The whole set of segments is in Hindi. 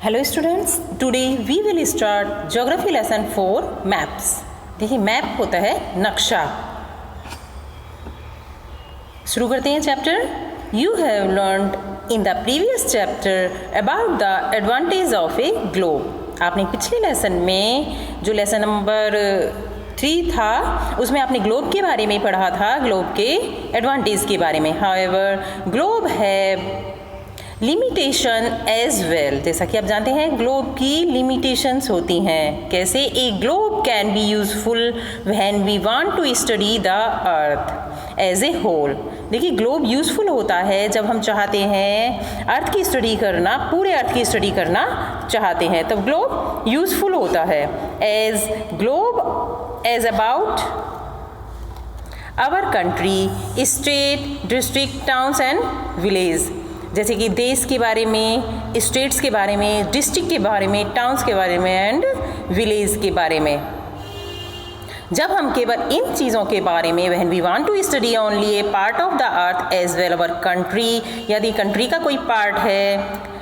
Hello students, today we will start geography lesson 4 maps. देखिए मैप होता है नक्शा। शुरू करते हैं chapter. You have learned in the previous chapter about the advantage of a globe. आपने पिछले लेसन में जो लेसन नंबर 3 था उसमें आपने ग्लोब के बारे में पढ़ा था, ग्लोब के एडवांटेज के बारे में। हाउएवर ग्लोब है लिमिटेशन एज वेल। जैसा कि आप जानते हैं ग्लोब की लिमिटेशंस होती हैं। कैसे? A globe can be useful when we want to study the earth as a whole. देखिए ग्लोब यूजफुल होता है जब हम चाहते हैं अर्थ की स्टडी करना, पूरे अर्थ की स्टडी करना चाहते हैं, तब ग्लोब यूजफुल होता है। As globe as about our country, state, district, towns and village. जैसे कि देश के बारे में, स्टेट्स के बारे में, डिस्ट्रिक्ट के बारे में, टाउन्स के बारे में एंड विलेज के बारे में। जब हम केवल इन चीज़ों के बारे में when we want to study only a part of the earth as well our country, यदि कंट्री का कोई पार्ट है,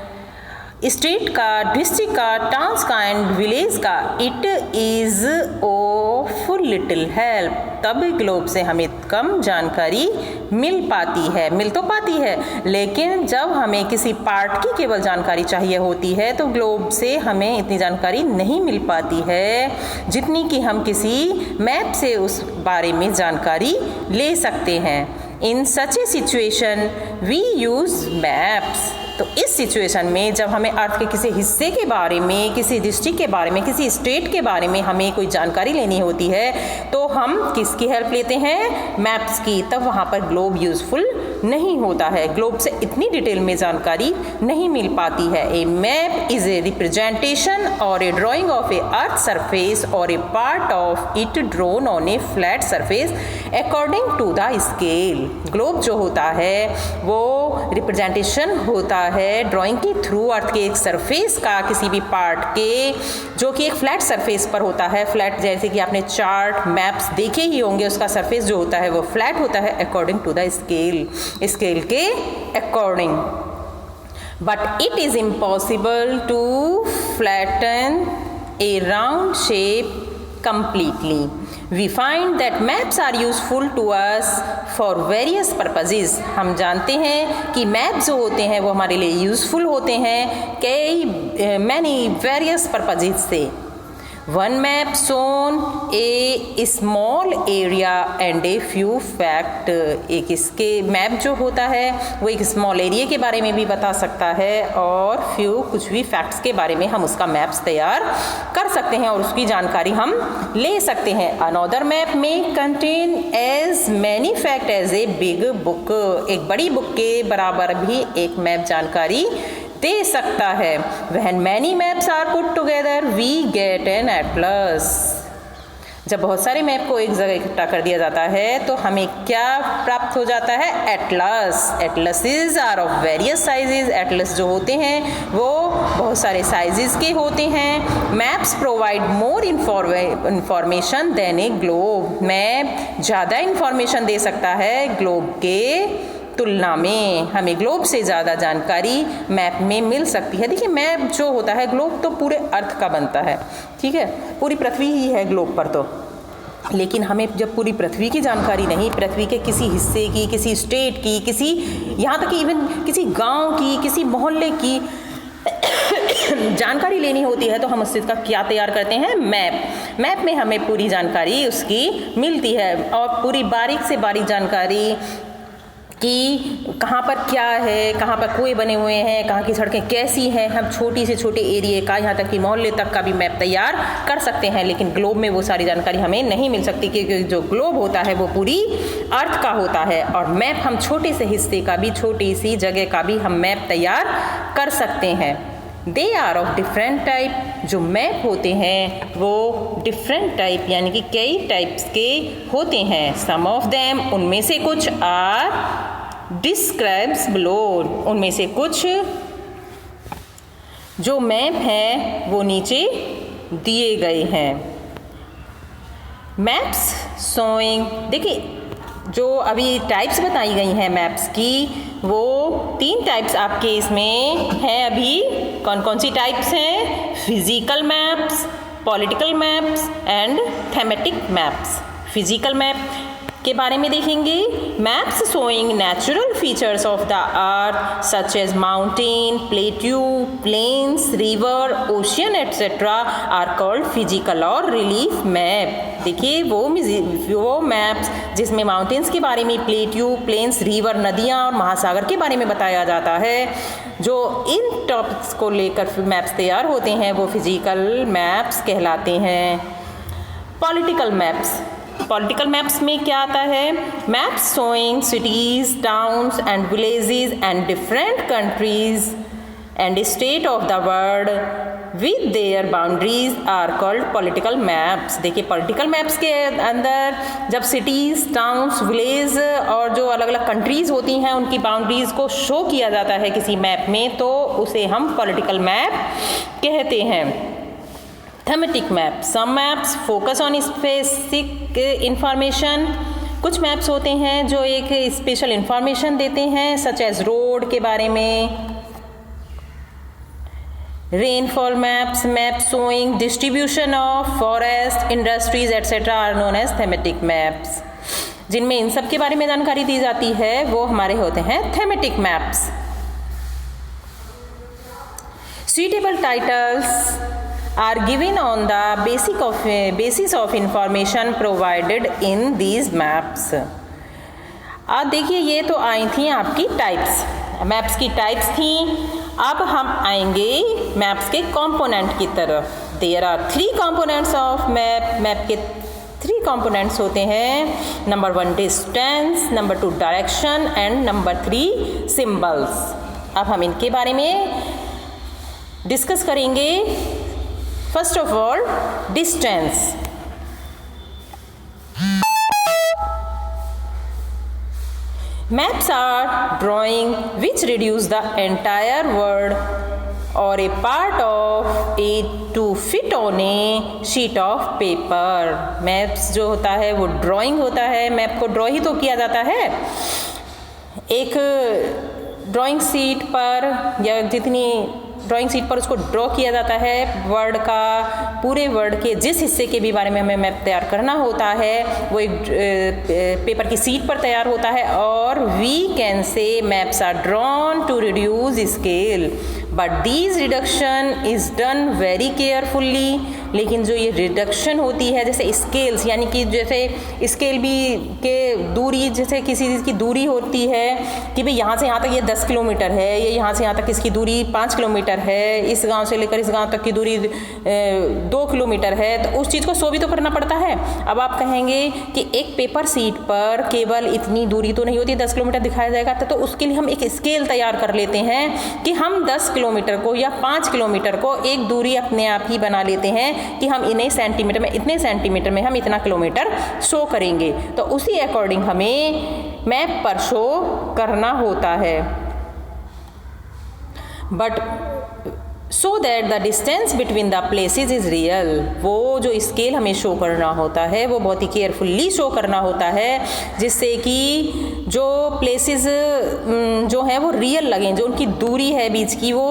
स्टेट का, डिस्ट्रिक्ट का, टाउन्स का एंड विलेज का, it is of little help. तब ग्लोब से हमें कम जानकारी मिल पाती है। मिल तो पाती है, लेकिन जब हमें किसी पार्ट की केवल जानकारी चाहिए होती है तो ग्लोब से हमें इतनी जानकारी नहीं मिल पाती है जितनी कि हम किसी मैप से उस बारे में जानकारी ले सकते हैं। इन सच ए सिचुएशन वी यूज़ मैप्स। तो इस सिचुएशन में जब हमें अर्थ के किसी हिस्से के बारे में, किसी डिस्ट्रिक्ट के बारे में, किसी स्टेट के बारे में हमें कोई जानकारी लेनी होती है तो हम किसकी हेल्प लेते हैं? मैप्स की। तब वहाँ पर ग्लोब यूजफुल नहीं होता है। ग्लोब से इतनी डिटेल में जानकारी नहीं मिल पाती है। A map is a representation और a drawing of a earth surface और a part of it drawn on a flat surface according to the scale. Globe जो होता है वो रिप्रेजेंटेशन होता है ड्राइंग के थ्रू अर्थ के एक सरफेस का, किसी भी पार्ट के, जो कि एक फ्लैट सरफेस पर होता है। फ्लैट जैसे कि आपने चार्ट, मैप्स देखे ही होंगे, उसका सरफेस जो होता है वो फ्लैट होता है according to the scale, scale के according. But it is impossible to flatten a round shape completely. We find that maps are useful to us for various purposes. हम जानते हैं कि मैप जो होते हैं वो हमारे लिए यूज़फुल होते हैं कई many various purposes से। One map shown a small area and a few fact। एक इसके मैप जो होता है वो एक स्मॉल एरिया के बारे में भी बता सकता है और कुछ भी फैक्ट्स के बारे में हम उसका मैप्स तैयार कर सकते हैं और उसकी जानकारी हम ले सकते हैं। अनदर मैप में contain as many fact as a big book. एक बड़ी बुक के बराबर भी एक मैप जानकारी दे सकता है। When many maps are put together, we get an atlas। जब बहुत सारे मैप को एक जगह इकट्ठा कर दिया जाता है तो हमें क्या प्राप्त हो जाता है? Atlas. Atlases are of various sizes. Atlas जो होते हैं वो बहुत सारे साइजेस के होते हैं। Maps provide more information than a globe. Map ज़्यादा इंफॉर्मेशन दे सकता है ग्लोब के तुलना में। हमें ग्लोब से ज़्यादा जानकारी मैप में मिल सकती है। देखिए मैप जो होता है, ग्लोब तो पूरे अर्थ का बनता है, ठीक है, पूरी पृथ्वी ही है ग्लोब पर तो। लेकिन हमें जब पूरी पृथ्वी की जानकारी नहीं, पृथ्वी के किसी हिस्से की, किसी स्टेट की, किसी यहाँ तक कि इवन किसी गांव की, किसी मोहल्ले की जानकारी लेनी होती है तो हम उस चीज़ का क्या तैयार करते हैं? मैप। मैप में हमें पूरी जानकारी उसकी मिलती है और पूरी बारीक से बारीक जानकारी कि कहाँ पर क्या है, कहाँ पर कुएं बने हुए हैं, कहाँ की सड़कें कैसी हैं। हम छोटी से छोटे एरिया का, यहाँ तक कि मोहल्ले तक का भी मैप तैयार कर सकते हैं। लेकिन ग्लोब में वो सारी जानकारी हमें नहीं मिल सकती क्योंकि जो ग्लोब होता है वो पूरी अर्थ का होता है और मैप हम छोटे से हिस्से का भी, छोटी सी जगह का भी हम मैप तैयार कर सकते हैं। They are of different type. जो मैप होते हैं वो डिफरेंट टाइप यानी कि कई टाइप्स के होते हैं। सम ऑफ देम, उनमें से कुछ, आर डिस्क्राइब्स बिलो। उनमें से कुछ जो मैप हैं वो नीचे दिए गए हैं। मैप्स शोइंग, देखिए जो अभी टाइप्स बताई गई हैं मैप्स की, वो 3 टाइप्स आपके इसमें हैं अभी। कौन कौन सी टाइप्स हैं? Physical maps, political maps and thematic maps. Physical map के बारे में देखेंगे। Maps showing natural features of the earth such as mountain, plateau, plains, river, ocean etcetera are called physical और रिलीफ मैप। देखिए वो मैप्स जिसमें माउंटेन्स के बारे में, प्लेट्यू, प्लेन्स, रिवर, नदियाँ और महासागर के बारे में बताया जाता है, जो इन टॉपिक्स को लेकर मैप्स तैयार होते हैं वो फिजिकल मैप्स कहलाते हैं। पॉलिटिकल मैप्स, पॉलिटिकल मैप्स में क्या आता है? Maps showing cities, towns and villages and different countries and state of the world with their boundaries are called political maps. देखिए पॉलिटिकल मैप्स के अंदर जब सिटीज़, टाउन्स, विलेज और जो अलग अलग कंट्रीज़ होती हैं उनकी बाउंड्रीज़ को शो किया जाता है किसी मैप में, तो उसे हम पॉलिटिकल मैप कहते हैं। Thematic map, some maps focus on specific information. कुछ मैप्स होते हैं जो एक स्पेशल इंफॉर्मेशन देते हैं, सच एज रोड के बारे में। Rainfall maps, map showing distribution of forest, industries etcetera are known as thematic maps. जिनमें इन सब के बारे में जानकारी दी जाती है वो हमारे होते हैं thematic maps. Suitable titles are given on the basis of information provided in these maps। अब देखिए ये तो आई थी आपकी टाइप्स, मैप्स की टाइप्स थी। अब हम आएंगे मैप्स के कंपोनेंट की तरफ। There are 3 components of map. Map के 3 कंपोनेंट्स होते हैं। Number 1 distance, number 2 direction and number 3 symbols. अब हम इनके बारे में डिस्कस करेंगे। First of all distance. Maps are drawing which reduce the entire world or a part of it to fit on a sheet of paper। Maps जो होता है वो ड्राइंग होता है। मैप को ड्रॉ ही तो किया जाता है एक ड्राइंग शीट पर, या जितनी ड्राइंग शीट पर उसको ड्रॉ किया जाता है। वर्ड का, पूरे वर्ड के जिस हिस्से के भी बारे में हमें मैप तैयार करना होता है वो एक पेपर की शीट पर तैयार होता है। और we can say maps are drawn to reduce scale, but these reduction is done very carefully. लेकिन जो ये रिडक्शन होती है, जैसे स्केल्स, यानी कि जैसे स्केल भी के दूरी, जैसे किसी चीज़ की दूरी होती है कि भाई यहाँ से यहाँ तक ये 10 किलोमीटर है, ये यहाँ से यहाँ तक इसकी दूरी 5 किलोमीटर है, इस गांव से लेकर इस गांव तक की दूरी 2 किलोमीटर है, तो उस चीज़ को शो भी तो करना पड़ता है। अब आप कहेंगे कि एक पेपर शीट पर केवल इतनी दूरी तो नहीं होती, 10 किलोमीटर दिखाया जाएगा, तो उसके लिए हम एक स्केल तैयार कर लेते हैं कि हम 10 किलोमीटर को या 5 किलोमीटर को एक दूरी अपने आप ही बना लेते हैं कि हम इतने सेंटीमीटर में हम इतना किलोमीटर शो करेंगे। तो उसी अकॉर्डिंग हमें मैप पर शो करना होता है। But so that the distance between the places is real. वो जो स्केल हमें शो करना होता है वो बहुत ही केयरफुल्ली शो करना होता है, जिससे कि जो प्लेसेस जो हैं वो रियल लगें, जो उनकी दूरी है बीच की वो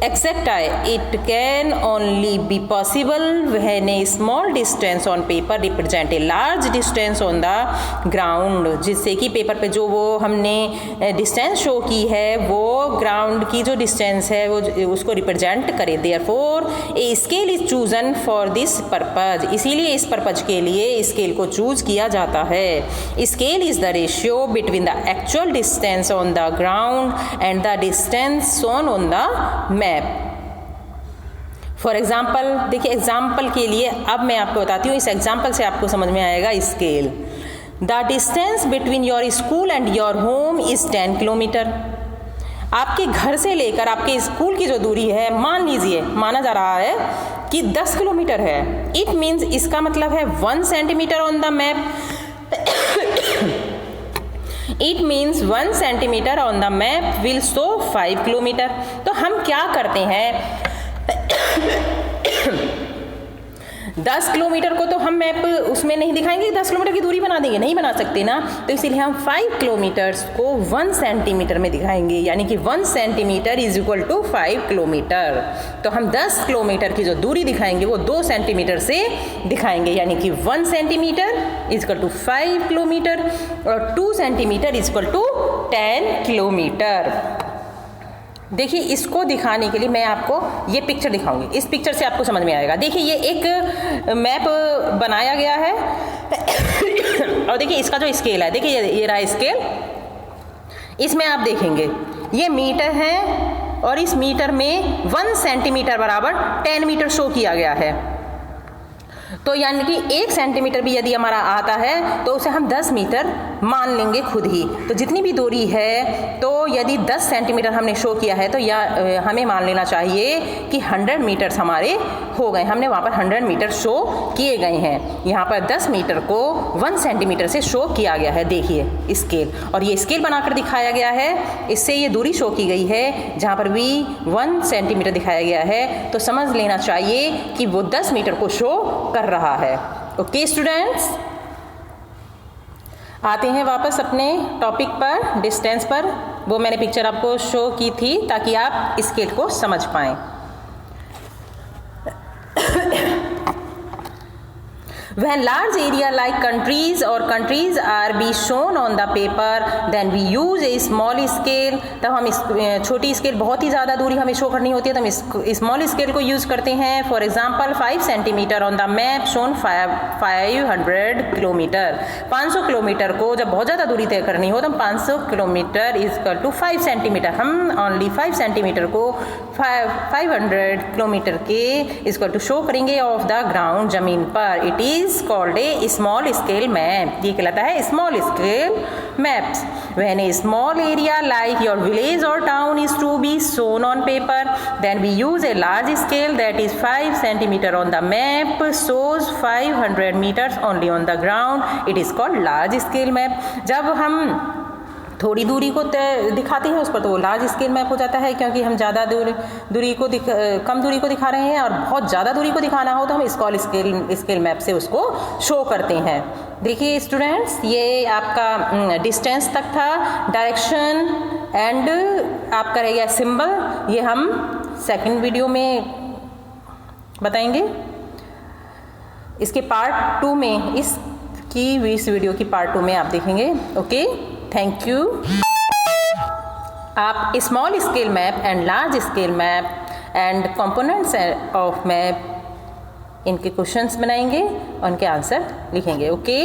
एक्सेप्ट आए। It can only be possible when A small distance on paper represent a large distance on the ground. जिससे कि पेपर पे जो वो हमने डिस्टेंस शो की है वो ग्राउंड की जो डिस्टेंस है वो उसको रिप्रेजेंट करे। Therefore a scale is chosen for this purpose. इसीलिए इस पर्पज के लिए स्केल को चूज किया जाता है। Scale is the ratio between the actual distance on the ground and the distance shown on the map. For example, देखिए एग्जाम्पल के लिए अब मैं आपको बताती हूँ, इस एग्जाम्पल से आपको समझ में आएगा scale. The distance between your school and your home is 10 kilometre. आपके घर से लेकर आपके स्कूल की जो दूरी है, मान लीजिए, माना जा रहा है कि 10 किलोमीटर है। इट मीन्स, इसका मतलब है 1 centimetre on the map. It means 1 centimeter on the map will show 5 kilometre. तो हम क्या करते हैं, 10 किलोमीटर को तो हम मैप उसमें नहीं दिखाएंगे, 10 किलोमीटर की दूरी बना देंगे, नहीं बना सकते ना, तो इसीलिए हम 5 किलोमीटर्स को 1 सेंटीमीटर में दिखाएंगे, यानी कि 1 centimetre is equal to 5 kilometre. तो हम 10 किलोमीटर की जो दूरी दिखाएंगे वो 2 सेंटीमीटर से दिखाएंगे, यानी कि 1 centimetre is equal to 5 kilometre और 2 centimetre is equal to 10 kilometre. देखिए, इसको दिखाने के लिए मैं आपको ये पिक्चर दिखाऊंगी, इस पिक्चर से आपको समझ में आएगा। देखिए, ये एक मैप बनाया गया है और देखिए इसका जो स्केल है, देखिए ये रहा स्केल, इसमें आप देखेंगे ये मीटर है और इस मीटर में 1 सेंटीमीटर बराबर 10 मीटर शो किया गया है। तो यानी कि 1 सेंटीमीटर भी यदि हमारा आता है तो उसे हम 10 मीटर मान लेंगे खुद ही। तो जितनी भी दूरी है, तो यदि 10 सेंटीमीटर हमने शो किया है तो हमें मान लेना चाहिए कि 100 मीटर्स हमारे हो गए, हमने वहाँ पर 100 मीटर शो किए गए हैं। यहाँ पर 10 मीटर को 1 सेंटीमीटर से शो किया गया है, देखिए स्केल, और ये स्केल बनाकर दिखाया गया है, इससे ये दूरी शो की गई है जहाँ पर भी 1 सेंटीमीटर दिखाया गया है, तो समझ लेना चाहिए कि वो 10 मीटर को शो कर रहा है। ओके स्टूडेंट्स, आते हैं वापस अपने टॉपिक पर, डिस्टेंस पर। वो मैंने पिक्चर आपको शो की थी ताकि आप स्केल को समझ पाएं। When large area like countries are be shown on the paper, then we use a small scale। तब हम छोटी स्केल, बहुत ही ज़्यादा दूरी हमें शो करनी होती है तो हम स्मॉल स्केल को यूज़ करते हैं। For example 5 centimetre on the map shown 500 kilometre. 500 kilometre को जब बहुत ज़्यादा दूरी तय करनी हो तो 500 kilometre is equal to 5 centimetre. हम ओनली 5 सेंटीमीटर को 500 किलोमीटर के इक्वल टू शो करेंगे ऑफ द ग्राउंड, ज़मीन पर। It is called a small scale map। ये कहलाता है small scale maps। When a small area like your village or town is to be shown on paper, then we use a large scale that is 5 centimeter on the map shows 500 meters only on the ground। It is called large scale map। जब हम थोड़ी दूरी को दिखाते हैं उस पर तो वो लार्ज स्केल मैप हो जाता है, क्योंकि हम ज़्यादा कम दूरी को दिखा रहे हैं, और बहुत ज़्यादा दूरी को दिखाना हो तो हम स्मॉल स्केल मैप से उसको शो करते हैं। देखिए स्टूडेंट्स, ये आपका डिस्टेंस तक था, डायरेक्शन एंड आपका रह गया सिंबल, ये हम सेकंड वीडियो में बताएंगे। इसके पार्ट 2 में, इस वीडियो की पार्ट 2 में आप देखेंगे। Okay, thank you. आप small scale map and large scale map and components of map, इनके क्वेश्चंस बनाएंगे और उनके आंसर लिखेंगे। ओके।